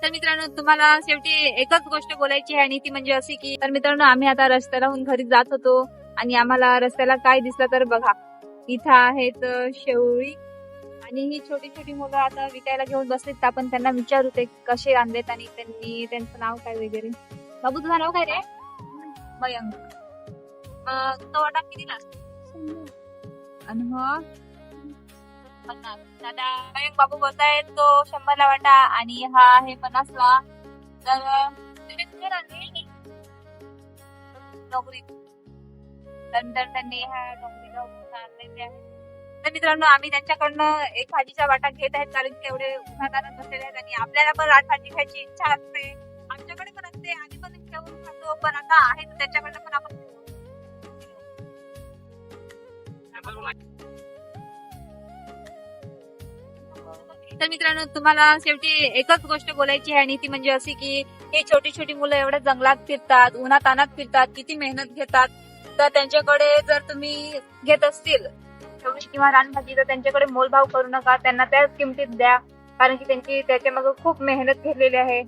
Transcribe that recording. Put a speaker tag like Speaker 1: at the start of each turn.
Speaker 1: तर मित्रांनो तुम्हाला शेवटी एकच गोष्ट बोलायची आहे आणि ती म्हणजे अशी की तर मित्रांनो आम्ही आता रस्त्यालाहून घरी जात होतो आणि आम्हाला रस्त्याला काय दिसलं तर बघा इथं आहेत शेवळी आणि ही छोटी छोटी मुलं आता विकायला घेऊन बसलीत तर आपण त्यांना विचारू ते कसे आणलेत आणि त्यांचं नाव काय वगैरे. बाबू तुझं नाव काय रे? मयंक. तो वाटा कितीला आणि मग 50. दादा मयंक बाबू बोलतायत तो 100ला वाटा आणि हा आहे 50ला. तर तुम्ही कुठे राहते? नोकरी. नंतर त्यांनी ह्या नोकरीला आणलेले आहे. तर मित्रांनो आम्ही त्यांच्याकडनं एक भाजीचा वाटा घेत आहेत कारण की एवढे उन्हातानात बसलेले आहेत आणि आपल्याला पण आठ भाजी खायची इच्छा असते. आमच्याकडे पण असते आम्ही पण घेऊन खातो पण आता आहे त्याच्याकडनं पण आपण तर मित्रांनो तुम्हाला शेवटी एकच गोष्ट बोलायची आहे आणि ती म्हणजे अशी की हे छोटी छोटी मुलं एवढ्या जंगलात फिरतात उन्हातानात फिरतात किती मेहनत घेतात तर त्यांच्याकडे जर तुम्ही घेत असतील शेवटी किंवा रानभाजी तर त्यांच्याकडे मोलभाव करू नका त्यांना त्याच किमतीत द्या कारण की त्यांची त्याच्या मागे खूप मेहनत घेतलेली आहे.